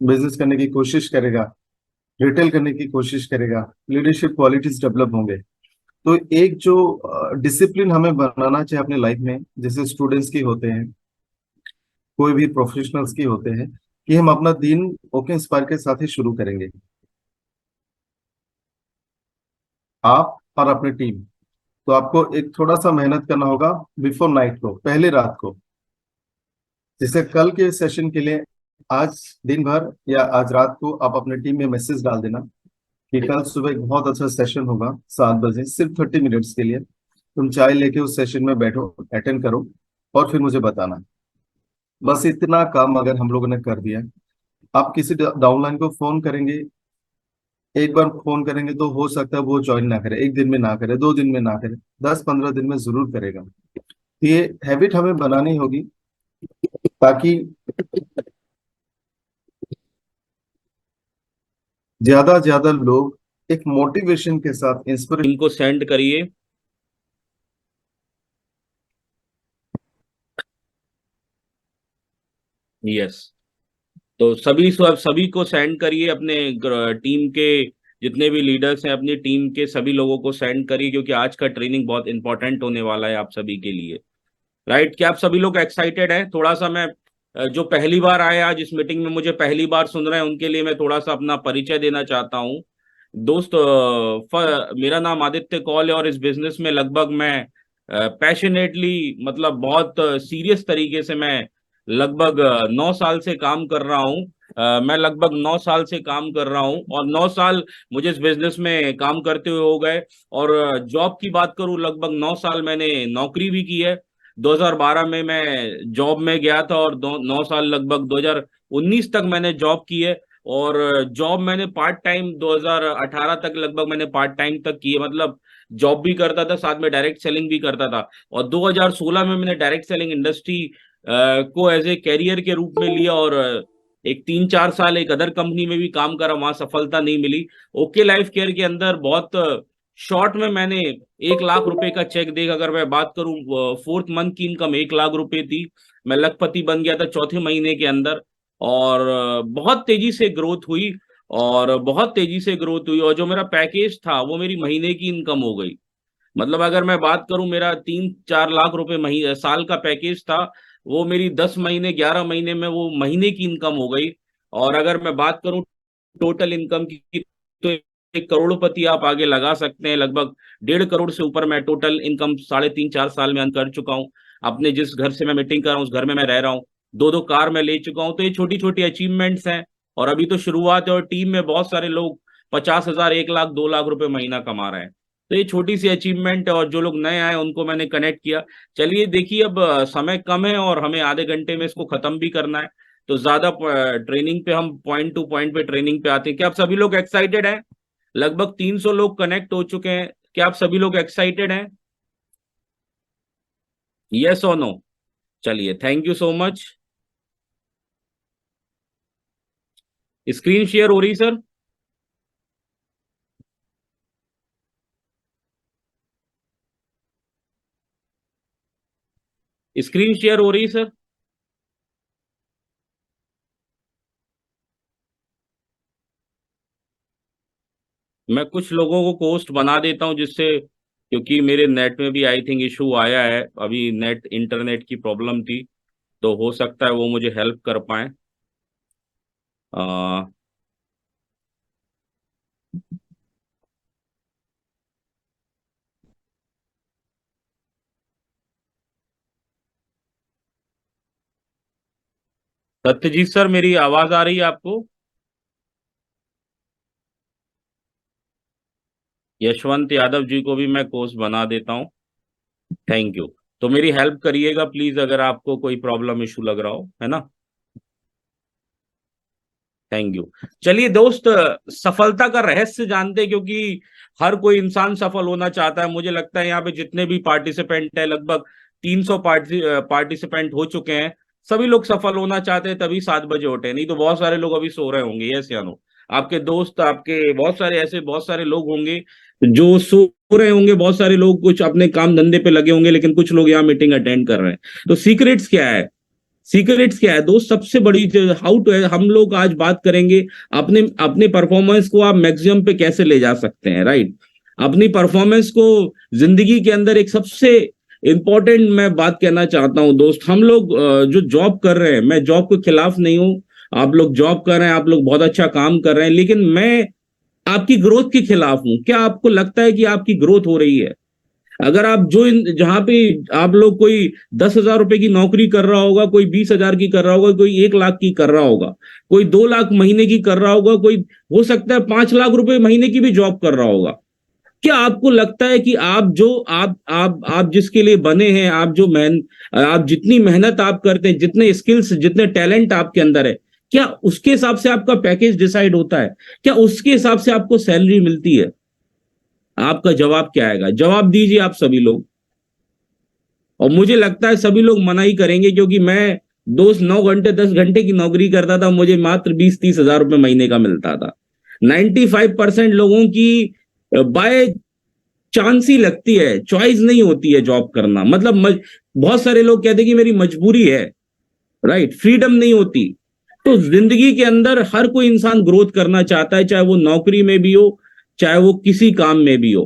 Business करने की कोशिश करेगा, रिटेल करने की कोशिश करेगा, लीडरशिप क्वालिटीज डेवलप होंगे। तो एक जो डिसिप्लिन हमें बनाना चाहिए अपने लाइफ में, जैसे स्टूडेंट्स की होते हैं, कोई भी प्रोफेशनल्स की होते हैं, कि हम अपना दिन ओके इंस्पायर के साथ ही शुरू करेंगे। आप और अपनी टीम। तो आपको एक थोड़ा सा मेहनत करना होगा बिफोर नाइट को, पहले रात को। जैसे कल के सेशन के लिए आज दिन भर या आज रात को आप अपने टीम में मैसेज डाल देना कि कल सुबह एक बहुत अच्छा सेशन होगा 7 बजे, सिर्फ 30 मिनट्स के लिए। तुम चाय लेके उस सेशन में बैठो, अटेंड करो, और फिर मुझे बताना। बस इतना काम अगर हम लोगों ने कर दिया, आप किसी डाउनलाइन को फोन करेंगे, एक बार फोन करेंगे तो हो सकता है वो ज्वाइन ना करे, एक दिन में ना करे, 2 दिन में ना करे, 10-15 दिन में जरूर करेगा। तो ये हैबिट हमें बनानी होगी, ताकि ज्यादा ज्यादा लोग एक मोटिवेशन के साथ, इंस्पिरेशन। इनको सेंड करिए। यस। तो सभी सभी को सेंड करिए, अपने टीम के जितने भी लीडर्स हैं अपनी टीम के सभी लोगों को सेंड करिए, क्योंकि आज का ट्रेनिंग बहुत इंपॉर्टेंट होने वाला है आप सभी के लिए। राइट? क्या आप सभी लोग एक्साइटेड हैं? थोड़ा सा मैं जो पहली बार आए आज इस मीटिंग में, मुझे पहली बार सुन रहे हैं, उनके लिए मैं थोड़ा सा अपना परिचय देना चाहता हूँ। दोस्त, मेरा नाम आदित्य कौल है और इस बिजनेस में लगभग मैं पैशनेटली, मतलब बहुत सीरियस तरीके से मैं लगभग 9 साल से काम कर रहा हूँ। मैं लगभग 9 साल से काम कर रहा हूँ और 9 साल मुझे इस बिजनेस में काम करते हुए हो गए। और जॉब की बात करूँ, लगभग 9 साल मैंने नौकरी भी की है। 2012 में मैं जॉब में गया था और 9 साल लगभग 2019 तक मैंने जॉब की है। और जॉब मैंने पार्ट टाइम 2018 तक लगभग मैंने पार्ट टाइम तक की है, मतलब जॉब भी करता था, साथ में डायरेक्ट सेलिंग भी करता था। और 2016 में मैंने डायरेक्ट सेलिंग इंडस्ट्री को एज ए कैरियर के रूप में लिया और एक 3-4 साल एक अदर कंपनी में भी काम करा, वहां सफलता नहीं मिली। ओके लाइफ केयर के अंदर बहुत शॉर्ट में मैंने 1 लाख रुपए का चेक देख, अगर मैं बात करूं, फोर्थ मंथ की इनकम 1 लाख रुपए थी। मैं लखपति बन गया था चौथे महीने के अंदर। और बहुत तेजी से ग्रोथ हुई, और बहुत तेजी से ग्रोथ हुई, और जो मेरा पैकेज था वो मेरी महीने की इनकम हो गई। मतलब अगर मैं बात करूं, मेरा 3-4 लाख रुपए महीने साल का पैकेज था, वो मेरी 10 महीने 11 महीने में वो महीने की इनकम हो गई। और अगर मैं बात करूं टोटल इनकम की, तो 1 करोड़पति आप आगे लगा सकते हैं। लगभग 1.5 करोड़ से ऊपर मैं टोटल इनकम 3.5-4 साल में अर्न कर चुका हूँ। अपने जिस घर से मैं मीटिंग कर रहा हूँ उस घर में मैं रह रहा हूँ। 2-2 कार मैं ले चुका हूँ। तो ये छोटी छोटी अचीवमेंट्स हैं, और अभी तो शुरुआत है, और टीम में बहुत सारे लोग 50,000, 1 लाख, 2 लाख रुपए महीना कमा रहे हैं। तो ये छोटी सी अचीवमेंट है, और जो लोग नए आए उनको मैंने कनेक्ट किया। चलिए देखिए, अब समय कम है और हमें आधे घंटे में इसको खत्म भी करना है। तो ज्यादा ट्रेनिंग पे, हम पॉइंट टू पॉइंट पे ट्रेनिंग पे आते हैं। क्या आप सभी लोग एक्साइटेड हैं? लगभग 300 लोग कनेक्ट हो चुके हैं। क्या आप सभी लोग एक्साइटेड हैं? यस और नो? चलिए, thank you so much. Screen share हो रही सर? स्क्रीन शेयर हो रही सर? मैं कुछ लोगों को पोस्ट बना देता हूं जिससे, क्योंकि मेरे नेट में भी आई थिंक इशू आया है, अभी नेट इंटरनेट की प्रॉब्लम थी। तो हो सकता है वो मुझे हेल्प कर पाए। अ, सत्यजीत सर, मेरी आवाज आ रही है आपको? यशवंत यादव जी को भी मैं कोर्स बना देता हूँ। Thank you. तो मेरी हेल्प करिएगा प्लीज, अगर आपको कोई प्रॉब्लम इशू लग रहा हो, है ना? Thank you. चलिए दोस्त, सफलता का रहस्य जानते हैं, क्योंकि हर कोई इंसान सफल होना चाहता है। मुझे लगता है यहाँ पे जितने भी पार्टिसिपेंट है, लगभग 300 पार्टिसिपेंट हो चुके हैं। सभी लोग सफल होना चाहते हैं, तभी 7 बजे उठे, नहीं तो बहुत सारे लोग अभी सो रहे होंगे। यस या नो? आपके दोस्त, आपके बहुत सारे ऐसे बहुत सारे लोग होंगे जो सो रहे होंगे। बहुत सारे लोग कुछ अपने काम धंधे पे लगे होंगे, लेकिन कुछ लोग यहाँ मीटिंग अटेंड कर रहे हैं। तो सीक्रेट्स क्या है? सीक्रेट्स क्या है दोस्त? सबसे बड़ी हाउ टू, हम लोग आज बात करेंगे अपने अपने परफॉर्मेंस को आप मैक्सिमम पे कैसे ले जा सकते हैं, राइट? अपनी परफॉर्मेंस को जिंदगी के अंदर एक सबसे इंपॉर्टेंट मैं बात कहना चाहता हूं दोस्त, हम लोग जो जॉब कर रहे हैं, मैं जॉब के खिलाफ नहीं हूं, आप लोग जॉब कर रहे हैं, आप लोग बहुत अच्छा काम कर रहे हैं, लेकिन मैं आपकी ग्रोथ के खिलाफ हूं। क्या आपको लगता है कि आपकी ग्रोथ हो रही है? अगर आप जो जहां पे आप लोग कोई 10,000 रुपए की नौकरी कर रहा होगा, कोई 20,000 की कर रहा होगा, कोई 1 लाख की कर रहा होगा, कोई 2 लाख महीने की कर रहा होगा, कोई हो सकता है 5 लाख रुपए महीने की भी जॉब कर रहा होगा, क्या आपको लगता है कि आप जो आप जिसके लिए बने हैं, आप जितनी मेहनत आप करते हैं, जितने स्किल्स, जितने टैलेंट आपके अंदर है, क्या उसके हिसाब से आपका पैकेज डिसाइड होता है? क्या उसके हिसाब से आपको सैलरी मिलती है? आपका जवाब क्या आएगा? जवाब दीजिए आप सभी लोग। और मुझे लगता है सभी लोग मना ही करेंगे, क्योंकि मैं दोस्त 9 घंटे 10 घंटे की नौकरी करता था, मुझे मात्र 20-30 हजार रुपए महीने का मिलता था। 95% लोगों की बाय चांस ही लगती है, चॉइस नहीं होती है जॉब करना, मतलब बहुत सारे लोग कहते हैं कि मेरी मजबूरी है, राइट? फ्रीडम नहीं होती। तो जिंदगी के अंदर हर कोई इंसान ग्रोथ करना चाहता है, चाहे वो नौकरी में भी हो, चाहे वो किसी काम में भी हो,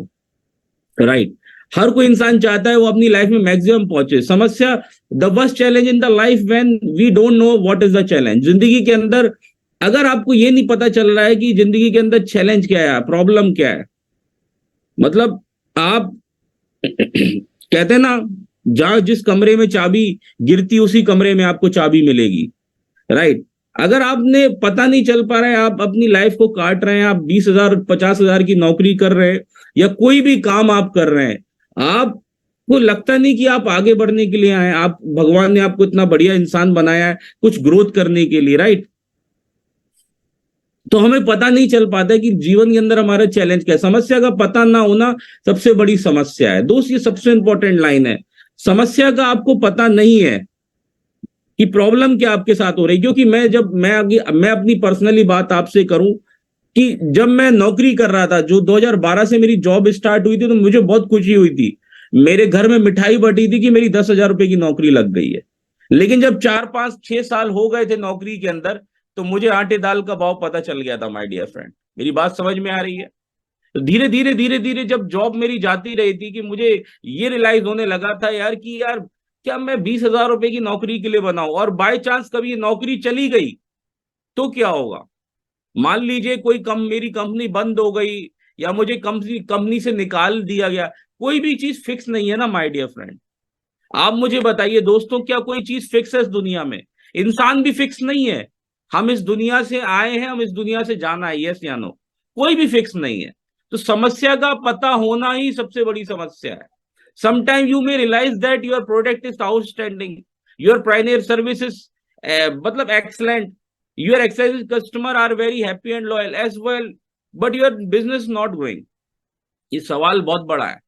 राइट? हर कोई इंसान चाहता है वो अपनी लाइफ में मैक्सिमम पहुंचे। समस्या, the worst challenge in the life when we don't know what is the challenge. जिंदगी के अंदर अगर आपको ये नहीं पता चल रहा है कि जिंदगी के अंदर चैलेंज क्या है, प्रॉब्लम क्या है, मतलब आप कहते हैं ना, जहां जिस कमरे में चाबी गिरती उसी कमरे में आपको चाबी मिलेगी, राइट? अगर आपने पता नहीं चल पा रहा है, आप अपनी लाइफ को काट रहे हैं, आप 20,000 50,000 की नौकरी कर रहे हैं या कोई भी काम आप कर रहे हैं, आपको लगता नहीं कि आप आगे बढ़ने के लिए आए, आप भगवान ने आपको इतना बढ़िया इंसान बनाया है कुछ ग्रोथ करने के लिए, राइट? तो हमें पता नहीं चल पाता है कि जीवन के अंदर हमारा चैलेंज क्या है। समस्या का पता ना होना सबसे बड़ी समस्या है दोस्त, ये सबसे इंपॉर्टेंट लाइन है। समस्या का आपको पता नहीं है कि प्रॉब्लम क्या आपके साथ हो रही है। क्योंकि मैं अपनी पर्सनली बात आपसे करूं कि जब मैं नौकरी कर रहा था, जो 2012 से मेरी जॉब स्टार्ट हुई थी, तो मुझे बहुत खुशी हुई थी, मेरे घर में मिठाई बटी थी कि मेरी 10,000 रुपए की नौकरी लग गई है। लेकिन जब 4 5 6 साल हो गए थे नौकरी के अंदर, तो मुझे आटे दाल का भाव पता चल गया था, माय डियर फ्रेंड। मेरी बात समझ में आ रही है? तो धीरे धीरे धीरे धीरे जब जॉब मेरी जाती रही थी, कि मुझे ये रियलाइज होने लगा था यार कि यार क्या मैं 20,000 रुपए की नौकरी के लिए बनाऊं, और बाय चांस कभी ये नौकरी चली गई तो क्या होगा? मान लीजिए कोई मेरी कंपनी बंद हो गई, या मुझे कंपनी कंपनी से निकाल दिया गया, कोई भी चीज फिक्स नहीं है ना माय डियर फ्रेंड। आप मुझे बताइए दोस्तों, क्या कोई चीज फिक्स है इस दुनिया में? इंसान भी फिक्स नहीं है। हम इस दुनिया से आए हैं, हम इस दुनिया से जाना है, यस या नो? कोई भी फिक्स नहीं है। तो समस्या का पता होना ही सबसे बड़ी समस्या है। Sometime you may realise that your product is outstanding, your primary services मतलब excellent, your exercise customer are very happy and loyal as well, but your business not growing. ये सवाल बहुत बड़ा है।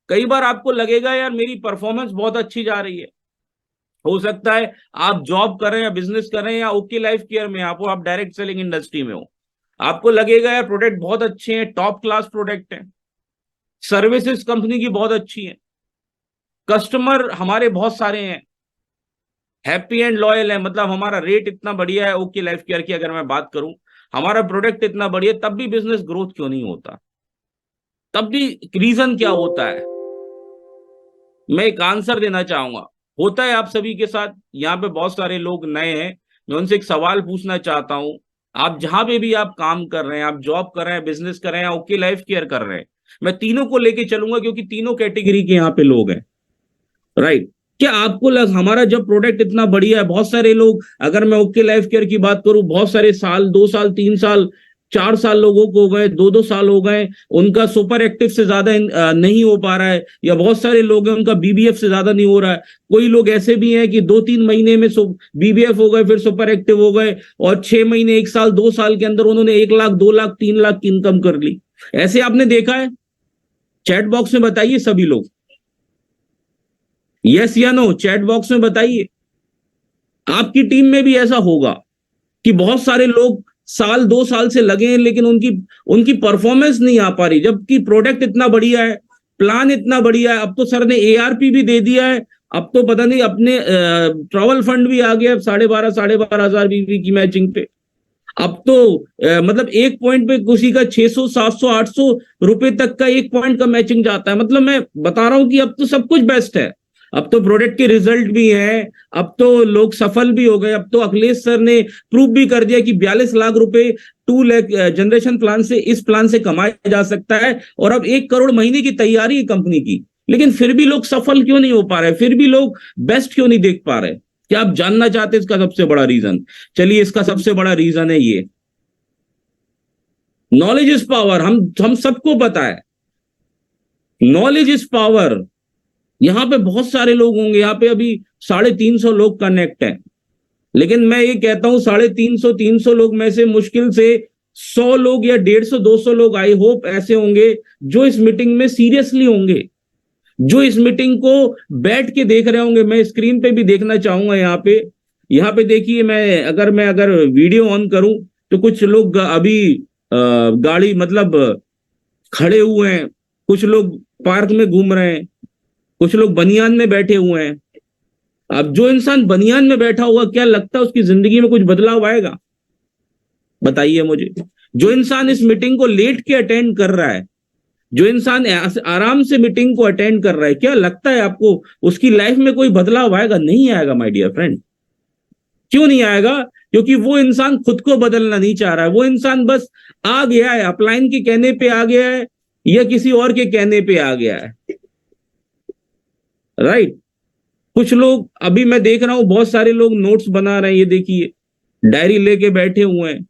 कई बार आपको लगेगा यार मेरी परफॉर्मेंस बहुत अच्छी जा रही है, हो सकता है आप जॉब कर रहे हैं या बिजनेस कर रहे हैं या ओके लाइफ केयर में आप डायरेक्ट सेलिंग इंडस्ट्री में हो, आपको लगेगा यार प्रोडक्ट बहुत अच्छे हैं, टॉप क्लास प्रोडक्ट हैं, सर्विसेज कंपनी की बहुत अच्छी है, कस्टमर हमारे बहुत सारे हैं, हैप्पी एंड लॉयल है, मतलब हमारा रेट इतना बढ़िया है ओके लाइफ केयर की, अगर मैं बात करूं हमारा प्रोडक्ट इतना बढ़िया, तब भी बिजनेस ग्रोथ क्यों नहीं होता? तब भी रीजन क्या होता है? मैं एक आंसर देना चाहूंगा। होता है आप सभी के साथ, यहाँ पे बहुत सारे लोग नए हैं, मैं उनसे एक सवाल पूछना चाहता हूँ। आप जहां पे भी आप काम कर रहे हैं, आप जॉब कर रहे हैं, बिजनेस कर रहे हैं, ओके लाइफ केयर कर रहे हैं, मैं तीनों को लेके चलूंगा क्योंकि तीनों कैटेगरी के यहाँ पे लोग हैं, राइट? क्या आपको हमारा जब प्रोडक्ट इतना बढ़िया है, बहुत सारे लोग, अगर मैं ओके लाइफ केयर की बात करूं, बहुत सारे साल, 2 साल 3 साल 4 साल लोगों को हो गए, 2 2 साल हो गए, उनका सुपर एक्टिव से ज्यादा नहीं हो पा रहा है, या बहुत सारे लोग हैं उनका बीबीएफ से ज्यादा नहीं हो रहा है। कोई लोग ऐसे भी हैं कि 2 3 महीने में बीबीएफ हो गए, फिर सुपर एक्टिव हो गए, और 6 महीने 1 साल 2 साल के अंदर उन्होंने 1 लाख 2 लाख 3 लाख की इनकम कर ली। ऐसे आपने देखा है? चैट बॉक्स में बताइए सभी लोग, यस या नो, चैट बॉक्स में बताइए। आपकी टीम में भी ऐसा होगा कि बहुत सारे लोग 1 2 साल से लगे हैं, लेकिन उनकी उनकी परफॉर्मेंस नहीं आ पा रही, जबकि प्रोडक्ट इतना बढ़िया है, प्लान इतना बढ़िया है। अब तो सर ने एआरपी भी दे दिया है, अब तो पता नहीं अपने ट्रैवल फंड भी आ गया 12,500 बीवी की मैचिंग पे। अब तो मतलब एक पॉइंट पे किसी का 600 700 800 रुपए तक का एक पॉइंट का मैचिंग जाता है। मतलब मैं बता रहा हूं कि अब तो सब कुछ बेस्ट है। अब तो प्रोडक्ट के रिजल्ट भी है, अब तो लोग सफल भी हो गए। अब तो अखिलेश सर ने प्रूव भी कर दिया कि 42 लाख रुपए 2 लाख जनरेशन प्लान से, इस प्लान से कमाया जा सकता है। और अब 1 करोड़ महीने की तैयारी है कंपनी की। लेकिन फिर भी लोग सफल क्यों नहीं हो पा रहे, फिर भी लोग बेस्ट क्यों नहीं देख पा रहे? क्या आप जानना चाहते हैं इसका सबसे बड़ा रीजन? चलिए, इसका सबसे बड़ा रीजन है ये, नॉलेज इज पावर। हम सबको पता है नॉलेज इज पावर। यहां पे बहुत सारे लोग होंगे, यहाँ पे अभी 350 लोग कनेक्ट हैं, लेकिन मैं ये कहता हूं 350 लोग में से मुश्किल से 100 लोग या 150 200 लोग आई होप ऐसे होंगे जो इस मीटिंग में सीरियसली होंगे, जो इस मीटिंग को बैठ के देख रहे होंगे। मैं स्क्रीन पे भी देखना चाहूंगा। यहाँ पे देखिए, मैं अगर वीडियो ऑन करूं तो कुछ लोग अभी गाड़ी मतलब खड़े हुए हैं, कुछ लोग पार्क में घूम रहे हैं, कुछ लोग बनियान में बैठे हुए हैं। अब जो इंसान बनियान में बैठा हुआ, क्या लगता है उसकी जिंदगी में कुछ बदलाव आएगा? बताइए मुझे। जो इंसान इस मीटिंग को लेट के अटेंड कर रहा है, जो इंसान आराम से मीटिंग को अटेंड कर रहा है, क्या लगता है आपको उसकी लाइफ में कोई बदलाव आएगा? नहीं आएगा माय डियर फ्रेंड। क्यों नहीं आएगा? क्योंकि वो इंसान खुद को बदलना नहीं चाह रहा है। वो इंसान बस आ गया है, अपलाइन के कहने पे आ गया है या किसी और के कहने पे आ गया है, राइट। कुछ लोग अभी मैं देख रहा हूं, बहुत सारे लोग नोट्स बना रहे हैं, ये देखिए डायरी लेके बैठे हुए हैं।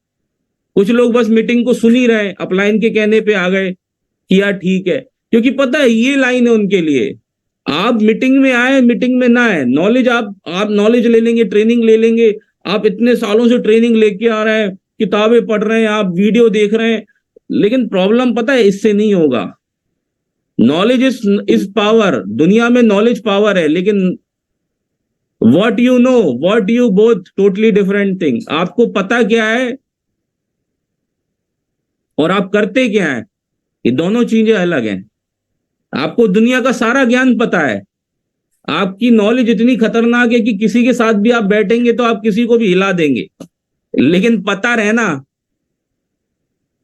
कुछ लोग बस मीटिंग को सुन ही रहे हैं, अपलाइन के कहने पे आ गए कि यार ठीक है, क्योंकि पता है ये लाइन है उनके लिए। आप मीटिंग में आए, मीटिंग में ना आए, नॉलेज आप नॉलेज ले लेंगे, ट्रेनिंग ले लेंगे। आप इतने सालों से ट्रेनिंग लेके आ रहे हैं, किताबें पढ़ रहे हैं, आप वीडियो देख रहे हैं, लेकिन प्रॉब्लम पता है इससे नहीं होगा। Knowledge is power. दुनिया में नॉलेज पावर है, लेकिन what you know, what you both totally different thing. आपको पता क्या है और आप करते क्या है, ये दोनों चीजें अलग हैं। आपको दुनिया का सारा ज्ञान पता है, आपकी नॉलेज इतनी खतरनाक है कि किसी के साथ भी आप बैठेंगे तो आप किसी को भी हिला देंगे। लेकिन पता रहना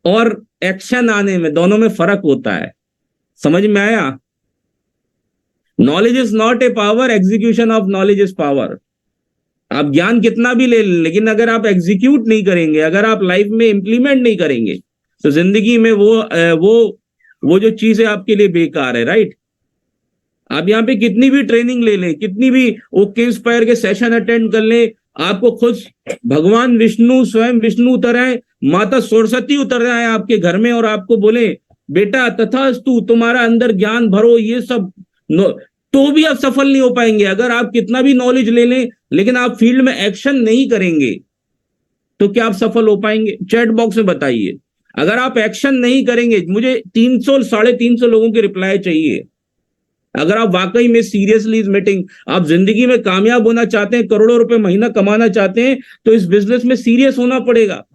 और एक्शन आने में, दोनों में फर्क होता है। समझ में आया? Knowledge is not A power, execution of knowledge is power. आप ज्ञान कितना भी ले लें, लेकिन अगर आप एग्जीक्यूट नहीं करेंगे, अगर आप लाइफ में इंप्लीमेंट नहीं करेंगे, तो जिंदगी में वो जो चीज है आपके लिए बेकार है, राइट। आप यहाँ पे कितनी भी ट्रेनिंग ले लें, कितनी भी ओके इंस्पायर के सेशन अटेंड कर लें, आपको खुद भगवान विष्णु, स्वयं विष्णु उतर आए, माता सरस्वती उतर आए आपके घर में और आपको बोले बेटा तथास्तु, तुम्हारा अंदर ज्ञान भरो, ये सब तो भी आप सफल नहीं हो पाएंगे। अगर आप कितना भी नॉलेज ले लें, लेकिन आप फील्ड में एक्शन नहीं करेंगे, तो क्या आप सफल हो पाएंगे? चैट बॉक्स में बताइए। अगर आप एक्शन नहीं करेंगे, मुझे 300 350 लोगों के रिप्लाई चाहिए। अगर आप वाकई में सीरियसली इस मीटिंग, आप जिंदगी में कामयाब होना चाहते हैं, करोड़ों रुपए महीना कमाना चाहते हैं, तो इस बिजनेस में सीरियस होना पड़ेगा।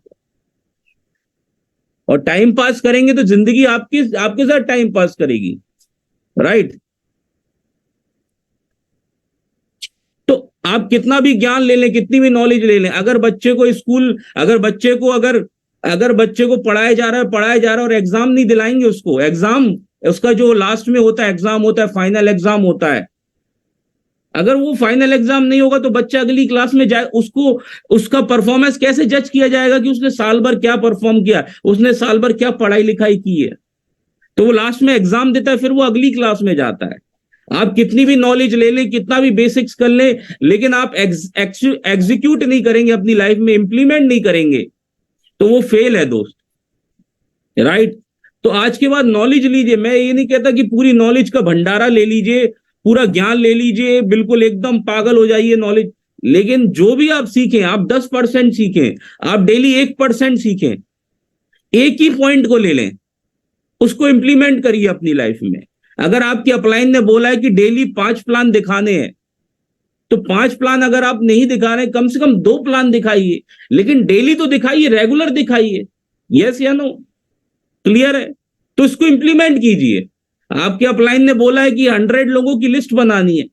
और टाइम पास करेंगे तो जिंदगी आपके साथ टाइम पास करेगी, राइट। तो आप कितना भी ज्ञान ले लें, कितनी भी नॉलेज ले लें, अगर बच्चे को पढ़ाया जा रहा है और एग्जाम नहीं दिलाएंगे उसको, एग्जाम उसका जो लास्ट में होता है एग्जाम होता है, फाइनल एग्जाम होता है, अगर वो फाइनल एग्जाम नहीं होगा तो बच्चा अगली क्लास में जाए, उसका परफॉर्मेंस कैसे जज किया जाएगा कि उसने साल भर क्या परफॉर्म किया, उसने साल भर क्या पढ़ाई लिखाई की है? तो वो लास्ट में एग्जाम देता है, फिर वो अगली क्लास में जाता है। आप कितनी भी नॉलेज ले लें, कितना भी बेसिक्स कर लें, लेकिन आप एग्जीक्यूट नहीं करेंगे, अपनी लाइफ में इंप्लीमेंट नहीं करेंगे, तो वो फेल है दोस्त, राइट। तो आज के बाद नॉलेज लीजिए। मैं ये नहीं कहता कि पूरी नॉलेज का भंडारा ले लीजिए, पूरा ज्ञान ले लीजिए, बिल्कुल एकदम पागल हो जाइए नॉलेज, लेकिन जो भी आप सीखें, आप 10% सीखें, आप डेली 1% सीखें, एक ही पॉइंट को ले लें, उसको इंप्लीमेंट करिए अपनी लाइफ में। अगर आपकी अपलाइन ने बोला है कि डेली 5 प्लान दिखाने हैं, तो 5 प्लान अगर आप नहीं दिखा रहे, कम से कम 2 प्लान दिखाइए, लेकिन डेली तो दिखाइए, रेगुलर दिखाइए। यस या नो? क्लियर है? तो इसको इंप्लीमेंट कीजिए। आपके अपलाइन ने बोला है कि 100 लोगों की लिस्ट बनानी है,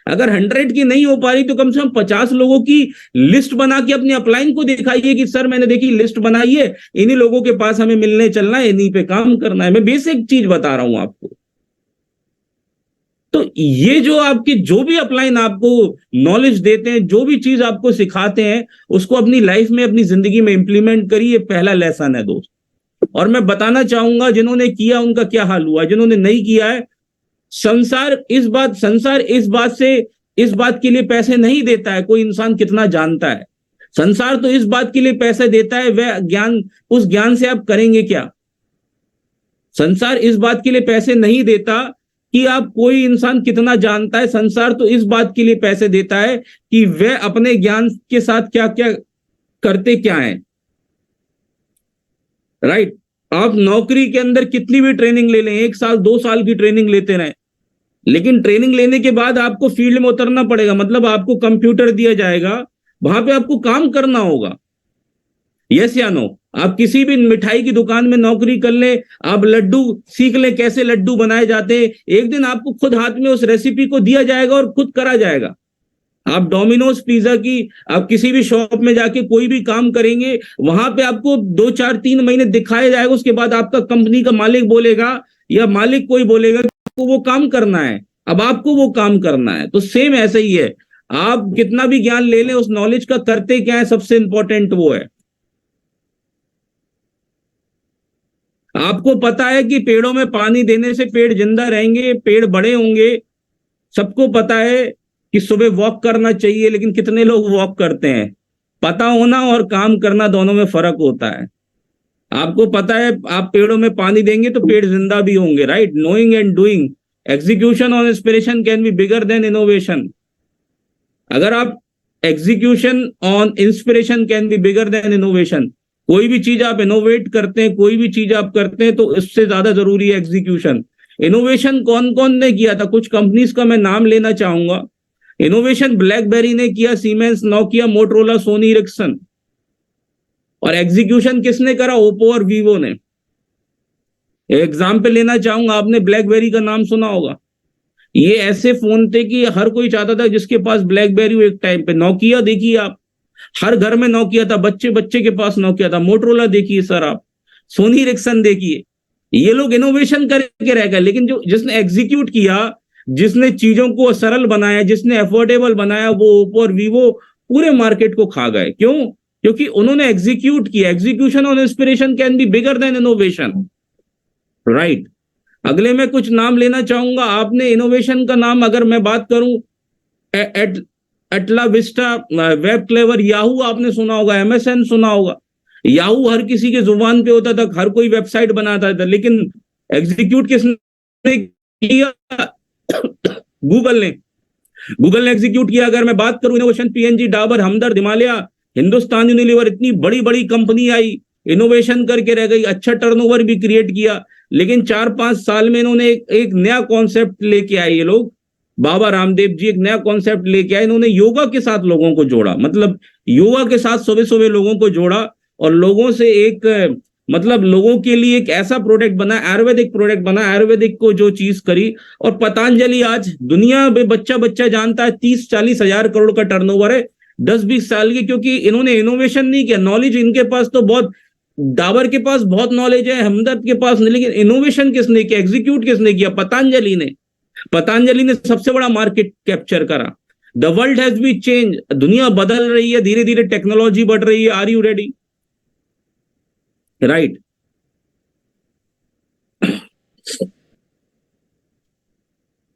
अगर 100 की नहीं हो पा रही तो कम से कम 50 लोगों की लिस्ट बना के अपने अपलाइन को दिखाइए कि सर मैंने देखी लिस्ट बनाई है, इन्हीं लोगों के पास हमें मिलने चलना है, इन्हीं पे काम करना है। मैं बेसिक चीज बता रहा हूं आपको। तो ये जो आपकी जो भी अपलाइन आपको नॉलेज देते हैं, जो भी चीज आपको सिखाते हैं, उसको अपनी लाइफ में अपनी जिंदगी में इंप्लीमेंट करिए। पहला लेसन है दोस्त। और मैं बताना चाहूंगा जिन्होंने किया उनका क्या हाल हुआ, जिन्होंने नहीं किया है, संसार इस बात के लिए पैसे नहीं देता है कोई इंसान कितना जानता है। संसार तो इस बात के लिए पैसे देता है वह ज्ञान, उस ज्ञान से आप करेंगे क्या। संसार इस बात के लिए पैसे नहीं देता कि आप कोई इंसान कितना जानता है। संसार तो इस बात के लिए पैसे देता है कि वह अपने ज्ञान के साथ क्या क्या करते क्या है। राइट। आप नौकरी के अंदर कितनी भी ट्रेनिंग ले लें, 1 साल 2 साल की ट्रेनिंग लेते रहें, लेकिन ट्रेनिंग लेने के बाद आपको फील्ड में उतरना पड़ेगा। मतलब आपको कंप्यूटर दिया जाएगा, वहां पे आपको काम करना होगा। यस या नो। आप किसी भी मिठाई की दुकान में नौकरी कर ले, आप लड्डू सीख ले कैसे लड्डू बनाए जाते हैं, एक दिन आपको खुद हाथ में उस रेसिपी को दिया जाएगा और खुद करा जाएगा। आप डोमिनोज पिज्जा की, आप किसी भी शॉप में जाके कोई भी काम करेंगे, वहां पे आपको 2 4 3 महीने दिखाया जाएगा। उसके बाद आपका कंपनी का मालिक बोलेगा या मालिक कोई बोलेगा कि आपको वो काम करना है। अब आपको वो काम करना है। तो सेम ऐसा ही है, आप कितना भी ज्ञान ले लें, उस नॉलेज का करते क्या है, सबसे इंपॉर्टेंट वो है। आपको पता है कि पेड़ों में पानी देने से पेड़ जिंदा रहेंगे, पेड़ बड़े होंगे। सबको पता है कि सुबह वॉक करना चाहिए, लेकिन कितने लोग वॉक करते हैं। पता होना और काम करना दोनों में फर्क होता है। आपको पता है आप पेड़ों में पानी देंगे तो पेड़ जिंदा भी होंगे। Right. Knowing and doing, execution और inspiration can be bigger than innovation. अगर आप execution on inspiration can be bigger than innovation, कोई भी चीज आप इनोवेट करते हैं, कोई भी चीज आप करते हैं, तो इससे ज्यादा जरूरी है एग्जीक्यूशन। इनोवेशन कौन कौन ने किया था, कुछ कंपनीज का मैं नाम लेना चाहूंगा। इनोवेशन ब्लैकबेरी ने किया, Siemens, Nokia, Motorola, Sony Ericsson. और एग्जीक्यूशन किसने करा, ओप्पो और वीवो ने। एग्जाम्पल लेना चाहूंगा, आपने ब्लैकबेरी का नाम सुना होगा। ये ऐसे फोन थे कि हर कोई चाहता था जिसके पास ब्लैकबेरी हो। एक टाइम पे नोकिया देखिए आप, हर घर में नोकिया था, बच्चे बच्चे के पास नोकिया था। मोटरोला देखिए सर आप, सोनी इरिक्सन देखिए। ये लोग इनोवेशन करके रह गए, लेकिन जो जिसने एग्जीक्यूट किया, जिसने चीजों को सरल बनाया, जिसने अफोर्डेबल बनाया, वो ओप्पो और वीवो पूरे मार्केट को खा गए। क्यों? क्योंकि उन्होंने एग्जीक्यूट किया। एग्जीक्यूशन और inspiration can be bigger than innovation. Right. अगले में कुछ नाम लेना चाहूंगा। आपने इनोवेशन का नाम अगर मैं बात करूं, एट एटला विस्टा, वेब क्लेवर, याहू आपने सुना होगा, एमएसएन सुना होगा। याहू हर किसी के जुबान पे होता था, हर कोई वेबसाइट बनाता था, लेकिन एग्जीक्यूट किसने किया? गूगल ने। गूगल ने एग्जीक्यूट किया। अगर मैं बात करूं इनोवेशन, पीएनजी, डाबर, हमदर्द, हिमालय, हिंदुस्तान यूनिलीवर, इतनी बड़ी बड़ी कंपनी आई, इनोवेशन करके रह गई, अच्छा टर्नओवर भी क्रिएट किया, लेकिन 4 5 साल में इन्होंने एक नया कॉन्सेप्ट लेके आए। ये लोग, बाबा रामदेव जी एक नया कॉन्सेप्ट लेके आए। इन्होंने योगा के साथ लोगों को जोड़ा, मतलब योगा के साथ सुबह सुबह लोगों को जोड़ा, और लोगों से एक मतलब लोगों के लिए एक ऐसा प्रोडक्ट बना, आयुर्वेदिक प्रोडक्ट बना, आयुर्वेदिक को जो चीज करी। और पतंजलि आज दुनिया में बच्चा बच्चा जानता है, 30 40 हजार करोड़ का टर्नओवर है 10 20 साल की, क्योंकि इन्होंने इनोवेशन नहीं किया। नॉलेज इनके पास तो बहुत, डाबर के पास बहुत नॉलेज है, हमदर्द के पास नहीं, लेकिन इनोवेशन किसने किया, एग्जीक्यूट किसने किया? पतंजलि ने। पतंजलि ने सबसे बड़ा मार्केट कैप्चर करा। The world has B change, दुनिया बदल रही है, धीरे धीरे टेक्नोलॉजी बढ़ रही है। Are you ready? Right.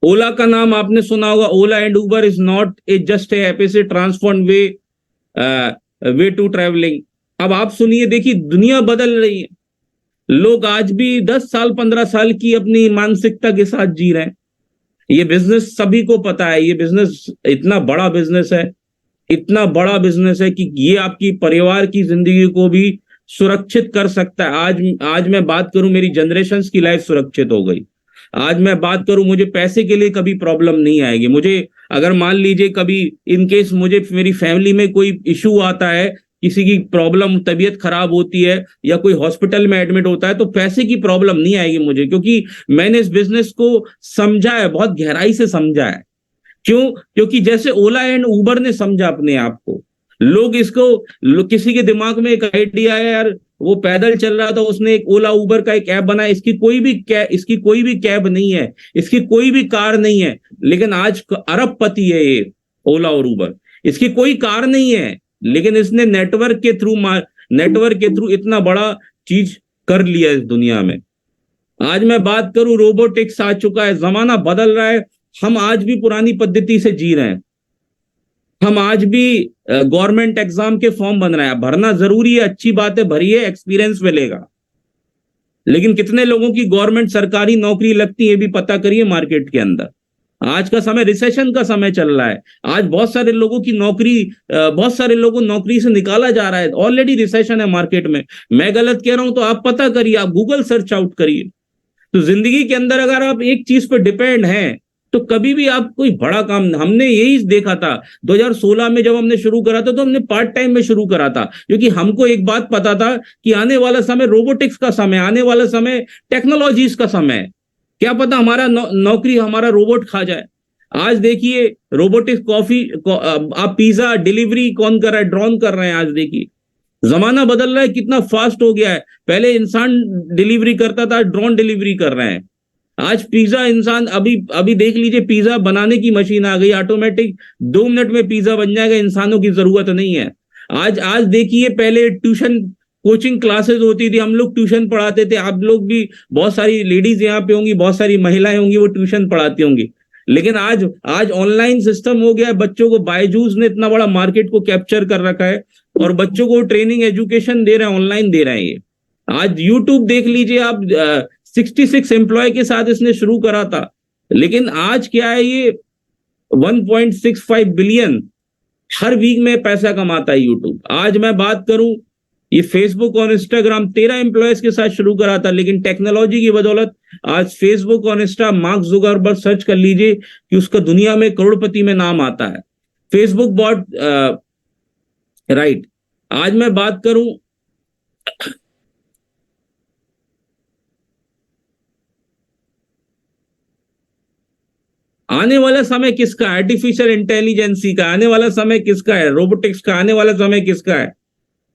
Ola का नाम आपने सुना होगा। Ola and Uber is not a just app, is a transform way to travelling. अब आप सुनिए, देखिए दुनिया बदल रही है। लोग आज भी 10 साल 15 साल की अपनी मानसिकता के साथ जी रहे हैं। ये बिजनेस सभी को पता है, ये बिजनेस इतना बड़ा बिजनेस है, इतना बड़ा बिजनेस है कि ये आपकी परिवार की जिंदगी को भी सुरक्षित कर सकता है। आज मैं बात करूं, मेरी जनरेशन की लाइफ सुरक्षित हो गई। आज मैं बात करूं, मुझे पैसे के लिए कभी प्रॉब्लम नहीं आएगी। मुझे अगर मान लीजिए कभी इन केस मुझे मेरी फैमिली में कोई इशू आता है, किसी की प्रॉब्लम, तबीयत खराब होती है या कोई हॉस्पिटल में एडमिट होता है, तो पैसे की प्रॉब्लम नहीं आएगी मुझे, क्योंकि मैंने इस बिजनेस को समझा है, बहुत गहराई से समझा है। क्यों? क्योंकि जैसे ओला एंड उबर ने समझा अपने आप को, किसी के दिमाग में एक आइडिया है यार, वो पैदल चल रहा था, उसने एक ओला उबर का एक ऐप बनाया, इसकी कोई भी कैब नहीं है, इसकी कोई भी कार नहीं है, लेकिन आज अरबपति है ये ओला और उबर। इसकी कोई कार नहीं है, लेकिन इसने नेटवर्क के थ्रू इतना बड़ा चीज कर लिया इस दुनिया में। आज मैं बात करूं, रोबोटिक्स आ चुका है, जमाना बदल रहा है, हम आज भी पुरानी पद्धति से जी रहे हैं। हम आज भी गवर्नमेंट एग्जाम के फॉर्म बन रहे हैं, भरना जरूरी है, अच्छी बात है, भरिए, एक्सपीरियंस मिलेगा, लेकिन कितने लोगों की गवर्नमेंट सरकारी नौकरी लगती है ये भी पता करिए मार्केट के अंदर। आज का समय रिसेशन का समय चल रहा है, आज बहुत सारे लोगों की नौकरी, बहुत सारे लोगों को नौकरी से निकाला जा रहा है, ऑलरेडी रिसेशन है मार्केट में। मैं गलत कह रहा हूं तो आप पता करिए, आप गूगल सर्च आउट करिए। तो जिंदगी के अंदर अगर आप एक चीज पर डिपेंड हैं तो कभी भी आप कोई बड़ा काम, हमने यही देखा था 2016 में जब हमने शुरू करा था, तो हमने पार्ट टाइम में शुरू करा था, क्योंकि हमको एक बात पता था कि आने वाला समय रोबोटिक्स का समय, आने वाला समय टेक्नोलॉजीज का समय है। क्या पता हमारा नौकरी हमारा रोबोट खा जाए। आज देखिए रोबोटिक्स आप पिज्जा डिलीवरी कौन कर रहा है? ड्रोन कर रहे हैं। आज देखिए जमाना बदल रहा है, कितना फास्ट हो गया है। पहले इंसान डिलीवरी करता था, ड्रोन डिलीवरी कर रहे हैं। आज पिज्जा इंसान, अभी देख लीजिए, पिज्जा बनाने की मशीन आ गई ऑटोमेटिक, 2 मिनट में पिज्जा बन जाएगा, इंसानों की जरूरत नहीं है। आज देखिए, पहले ट्यूशन कोचिंग क्लासेस होती थी, हम लोग ट्यूशन पढ़ाते थे, आप लोग भी, बहुत सारी लेडीज यहाँ पे होंगी, बहुत सारी महिलाएं होंगी, वो ट्यूशन पढ़ाती होंगी। लेकिन आज ऑनलाइन सिस्टम हो गया है, बच्चों को बायजूस ने इतना बड़ा मार्केट को कैप्चर कर रखा है, और बच्चों को ट्रेनिंग एजुकेशन दे रहे हैं, ऑनलाइन दे रहे हैं ये। आज यूट्यूब देख लीजिए आप, 66 एम्प्लॉय के साथ इसने शुरू करा था, लेकिन आज क्या है, ये 1.65 बिलियन हर वीक में पैसा कमाता है यूट्यूब। आज मैं बात करूं, ये फेसबुक और इंस्टाग्राम 13 एम्प्लॉयज के साथ शुरू करा था, लेकिन टेक्नोलॉजी की बदौलत आज फेसबुक और इंस्टा, मार्क जुकरबर्ग सर्च कर लीजिए कि उसका दुनिया में करोड़पति में नाम आता है। Facebook bot, right. आज मैं बात करूं, आने वाला समय किसका है? आर्टिफिशियल इंटेलिजेंसी का। आने वाला समय किसका है? रोबोटिक्स का। आने वाला समय किसका है?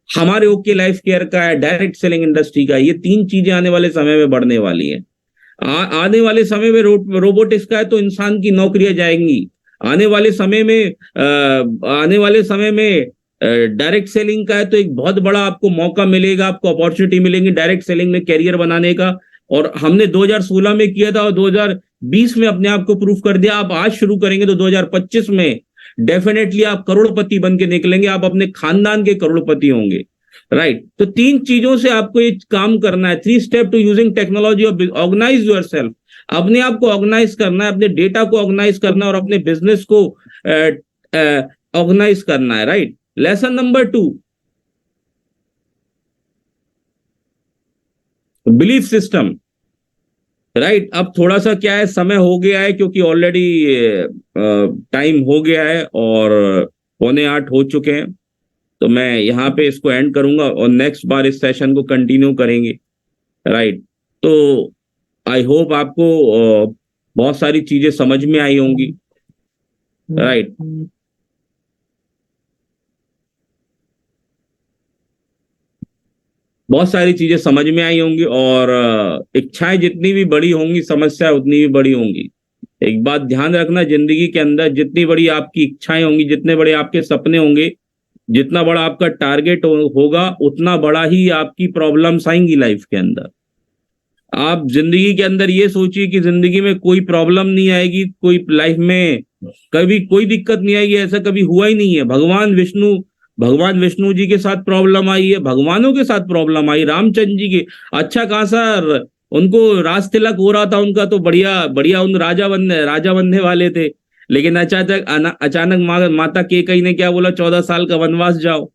हमारे ओके लाइफ केयर का है, डायरेक्ट सेलिंग इंडस्ट्री का। ये 3 चीजें आने वाले समय में बढ़ने वाली है। आने वाले समय में रोबोटिक्स का है तो इंसान की नौकरियां जाएंगी। आने वाले समय में डायरेक्ट सेलिंग का है तो एक बहुत बड़ा आपको मौका मिलेगा, आपको अपॉर्चुनिटी मिलेंगी डायरेक्ट सेलिंग में कैरियर बनाने का। और हमने 2016 में किया था और 2020 में अपने आप को प्रूफ कर दिया। आप आज शुरू करेंगे तो 2025 में डेफिनेटली आप करोड़पति बन के निकलेंगे, आप अपने खानदान के करोड़पति होंगे, राइट। तो 3 चीजों से आपको ये काम करना है। 3 step to using technology. Organise yourself, अपने आप को ऑर्गेनाइज करना है, अपने डेटा को ऑर्गेनाइज करना है और अपने बिजनेस को ऑर्गेनाइज करना है, right. Lesson number 2, belief system, right. अब थोड़ा सा क्या है, समय हो गया है, क्योंकि ऑलरेडी टाइम हो गया है और 7:45 हो चुके हैं, तो मैं यहाँ पे इसको एंड करूंगा और नेक्स्ट बार इस सेशन को कंटिन्यू करेंगे, राइट। तो आई होप आपको बहुत सारी चीजें समझ में आई होंगी, राइट। बहुत सारी चीजें समझ में आई होंगी और इच्छाएं जितनी भी बड़ी होंगी, समस्या उतनी भी बड़ी होंगी। एक बात ध्यान रखना, जिंदगी के अंदर जितनी बड़ी आपकी इच्छाएं होंगी, जितने बड़े आपके सपने होंगे, जितना बड़ा आपका टारगेट होगा, उतना बड़ा ही आपकी प्रॉब्लम्स आएंगी लाइफ के अंदर। आप जिंदगी के अंदर ये सोचिए कि जिंदगी में कोई प्रॉब्लम नहीं आएगी, कोई लाइफ में कभी कोई दिक्कत नहीं आएगी, ऐसा कभी हुआ ही नहीं है। भगवान विष्णु जी के साथ प्रॉब्लम आई है, भगवानों के साथ प्रॉब्लम आई, रामचंद्र जी के, अच्छा खासा उनको राज तिलक हो रहा था उनका, तो बढ़िया बढ़िया उन राजा बनने वाले थे। लेकिन अचानक माता केकई ने क्या बोला, 14 साल का वनवास जाओ,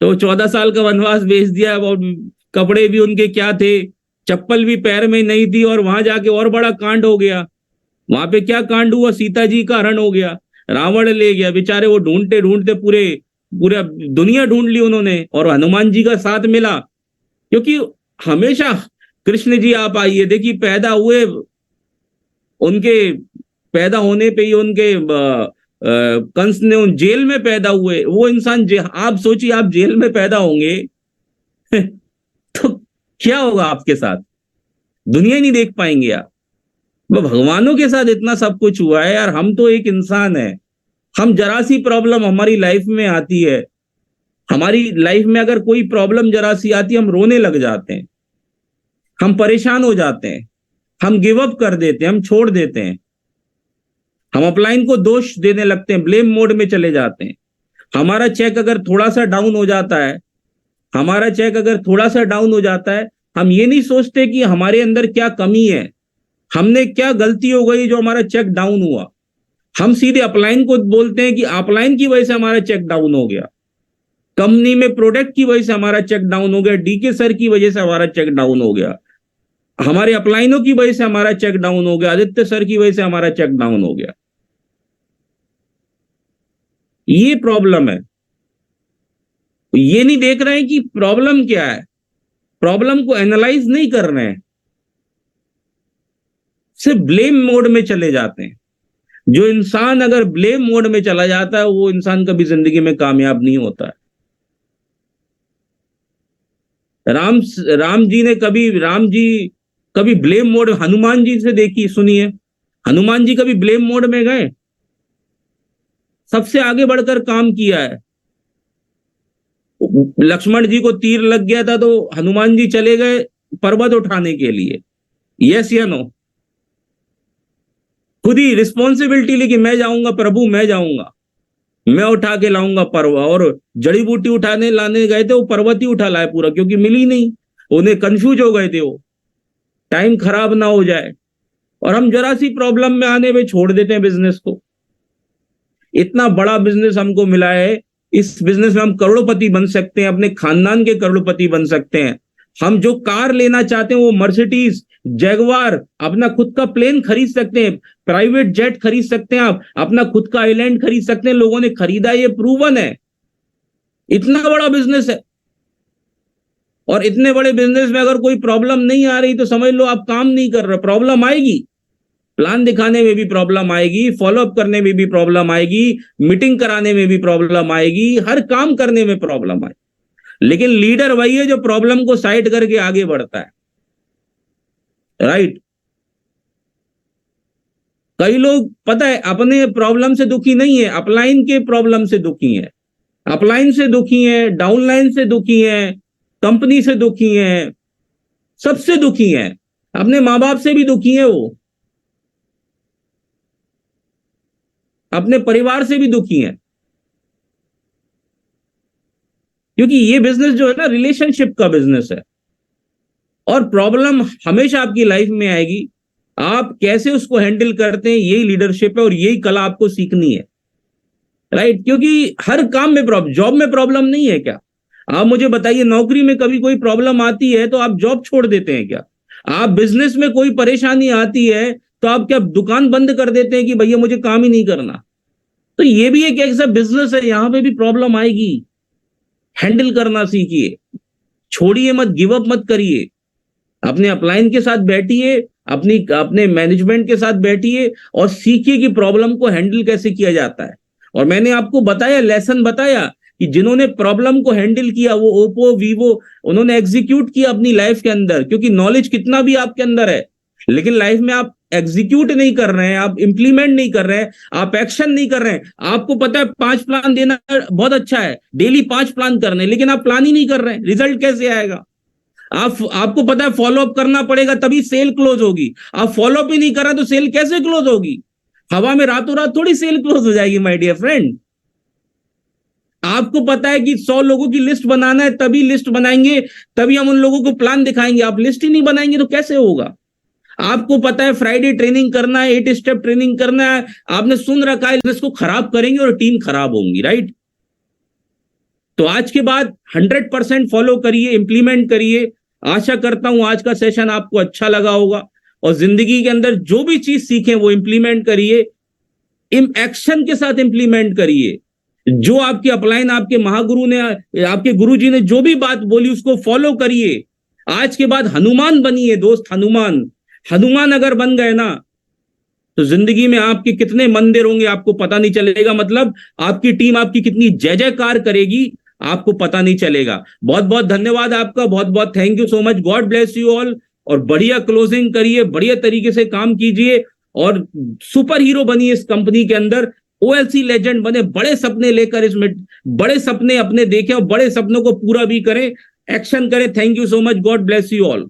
तो 14 साल का वनवास भेज दिया। और कपड़े भी उनके क्या थे, चप्पल भी पैर में नहीं थी, और वहां जाके और बड़ा कांड हो गया। वहां पे क्या कांड हुआ, सीता जी का हरण हो गया, रावण ले गया। बेचारे वो ढूंढते ढूंढते पूरा दुनिया ढूंढ ली उन्होंने, और हनुमान जी का साथ मिला। क्योंकि हमेशा कृष्ण जी आप आइए, देखिए पैदा हुए उनके पैदा होने पे ही उनके कंस ने उन जेल में पैदा हुए, वो इंसान आप सोचिए आप जेल में पैदा होंगे तो क्या होगा आपके साथ, दुनिया ही नहीं देख पाएंगे आप। वो भगवानों के साथ इतना सब कुछ हुआ है यार, हम तो एक इंसान है। हम जरा सी प्रॉब्लम हमारी लाइफ में आती है, हमारी लाइफ में अगर कोई प्रॉब्लम जरा सी आती है हम रोने लग जाते हैं, हम परेशान हो जाते हैं, हम गिव अप कर देते हैं, हम छोड़ देते हैं, हम अपलाइन को दोष देने लगते हैं, ब्लेम मोड में चले जाते हैं। हमारा चेक अगर थोड़ा सा डाउन हो जाता है, हमारा चेक अगर थोड़ा सा डाउन हो जाता है, हम ये नहीं सोचते कि हमारे अंदर क्या कमी है, हमने क्या गलती हो गई जो हमारा चेक डाउन हुआ। हम सीधे अपलाइन को बोलते हैं कि अपलाइन की वजह से हमारा चेक डाउन हो गया, कंपनी में प्रोडक्ट की वजह से हमारा चेक डाउन हो गया, डीके सर की वजह से हमारा चेक डाउन हो गया, हमारे अपलाइनों की वजह से हमारा चेक डाउन हो गया, आदित्य सर की वजह से हमारा चेक डाउन हो गया। ये प्रॉब्लम है। ये नहीं देख रहे हैं कि प्रॉब्लम क्या है, प्रॉब्लम को एनालाइज नहीं कर रहे हैं, सिर्फ ब्लेम मोड में चले जाते हैं। जो इंसान अगर ब्लेम मोड में चला जाता है वो इंसान कभी जिंदगी में कामयाब नहीं होता है। राम जी कभी ब्लेम मोड, हनुमान जी से देखी सुनिए, हनुमान जी कभी ब्लेम मोड में गए? सबसे आगे बढ़कर काम किया है। लक्ष्मण जी को तीर लग गया था तो हनुमान जी चले गए पर्वत उठाने के लिए, यस या नो? खुद ही रिस्पॉन्सिबिलिटी ली कि मैं जाऊंगा प्रभु, मैं जाऊंगा, मैं उठा के लाऊंगा पर्वत। और जड़ी बूटी उठाने लाने गए थे, वो पर्वत ही उठा लाए पूरा, क्योंकि मिली नहीं, उन्हें कंफ्यूज हो गए थे, वो टाइम खराब ना हो जाए। और हम जरा सी प्रॉब्लम में आने में छोड़ देते हैं बिजनेस को। इतना बड़ा बिजनेस हमको मिला है, इस बिजनेस में हम करोड़पति बन सकते हैं, अपने खानदान के करोड़पति बन सकते हैं। हम जो कार लेना चाहते हैं वो मर्सिडीज, जैगवार, अपना खुद का प्लेन खरीद सकते हैं, प्राइवेट जेट खरीद सकते हैं, आप अपना खुद का आइलैंड खरीद सकते हैं। लोगों ने खरीदा, ये प्रूवन है। इतना बड़ा बिजनेस है, और इतने बड़े बिजनेस में अगर कोई प्रॉब्लम नहीं आ रही तो समझ लो आप काम नहीं कर रहे। प्रॉब्लम आएगी, प्लान दिखाने में भी प्रॉब्लम आएगी, फॉलोअप करने में भी प्रॉब्लम आएगी, मीटिंग कराने में भी प्रॉब्लम आएगी, हर काम करने में प्रॉब्लम आएगी। लेकिन लीडर वही है जो प्रॉब्लम को साइड करके आगे बढ़ता है, राइट? कई लोग पता है अपने प्रॉब्लम से दुखी नहीं है, अपलाइन के प्रॉब्लम से दुखी है, अपलाइन से दुखी है, डाउनलाइन से दुखी है, कंपनी से दुखी है, सबसे दुखी है, अपने माँ बाप से भी दुखी है, वो अपने परिवार से भी दुखी है। क्योंकि ये बिजनेस जो है ना, रिलेशनशिप का बिजनेस है, और प्रॉब्लम हमेशा आपकी लाइफ में आएगी। आप कैसे उसको हैंडल करते हैं, यही लीडरशिप है और यही कला आपको सीखनी है, राइट? क्योंकि हर काम में प्रॉब्लम, जॉब में प्रॉब्लम नहीं है क्या? आप मुझे बताइए, नौकरी में कभी कोई प्रॉब्लम आती है तो आप जॉब छोड़ देते हैं क्या? आप बिजनेस में कोई परेशानी आती है तो आप क्या दुकान बंद कर देते हैं कि भैया मुझे काम ही नहीं करना? तो ये भी एक ऐसा बिजनेस है, यहां पे भी प्रॉब्लम आएगी, हैंडल करना सीखिए, छोड़िए मत, गिव अप मत करिए। अपने अपलाइन के साथ बैठिए, अपने मैनेजमेंट के साथ बैठिए और सीखिए कि प्रॉब्लम को हैंडल कैसे किया जाता है। और मैंने आपको बताया, लेसन बताया कि जिन्होंने प्रॉब्लम को हैंडल किया वो ओप्पो, वीवो, उन्होंने एग्जीक्यूट किया अपनी लाइफ के अंदर। क्योंकि नॉलेज कितना भी आपके अंदर है, लेकिन लाइफ में आप एग्जीक्यूट नहीं कर रहे हैं, आप इंप्लीमेंट नहीं कर रहे हैं, आप एक्शन नहीं कर रहे हैं। आपको पता है 5 प्लान देना बहुत अच्छा है, डेली 5 प्लान करने, लेकिन आप प्लान ही नहीं कर रहे हैं, रिजल्ट कैसे आएगा? आपको पता है फॉलोअप करना पड़ेगा तभी सेल क्लोज होगी, आप फॉलोअप ही नहीं कर रहे तो सेल कैसे क्लोज होगी? हवा में रातों रात थोड़ी सेल क्लोज हो जाएगी माय डियर फ्रेंड। आपको पता है कि 100 लोगों की लिस्ट बनाना है, तभी लिस्ट बनाएंगे, तभी हम उन लोगों को प्लान दिखाएंगे। आप लिस्ट ही नहीं बनाएंगे तो कैसे होगा? आपको पता है फ्राइडे ट्रेनिंग करना है, 8 स्टेप ट्रेनिंग करना है, आपने सुन रखा है, इसको खराब करेंगे और टीम खराब होंगी, राइट? तो आज के बाद 100% फॉलो करिए, इंप्लीमेंट करिए। आशा करता हूं आज का सेशन आपको अच्छा लगा होगा, और जिंदगी के अंदर जो भी चीज सीखें वो इंप्लीमेंट करिए, एक्शन के साथ इंप्लीमेंट करिए। जो आपके अपलाइन, आपके महागुरु ने, आपके गुरुजी ने जो भी बात बोली उसको फॉलो करिए। आज के बाद हनुमान बनिए दोस्त, हनुमान। हनुमान अगर बन गए ना तो जिंदगी में आपके कितने मंदिर होंगे आपको पता नहीं चलेगा, मतलब आपकी टीम आपकी कितनी जय जयकार करेगी आपको पता नहीं चलेगा। बहुत बहुत धन्यवाद आपका, बहुत बहुत thank you so much, God bless you all. और बढ़िया क्लोजिंग करिए, बढ़िया तरीके से काम कीजिए और सुपर हीरो बनिए इस कंपनी के अंदर, ओएलसी लेजेंड बने, बड़े सपने लेकर इसमें, बड़े सपने अपने देखें और बड़े सपनों को पूरा भी करें, एक्शन करें। Thank you so much, God bless you all.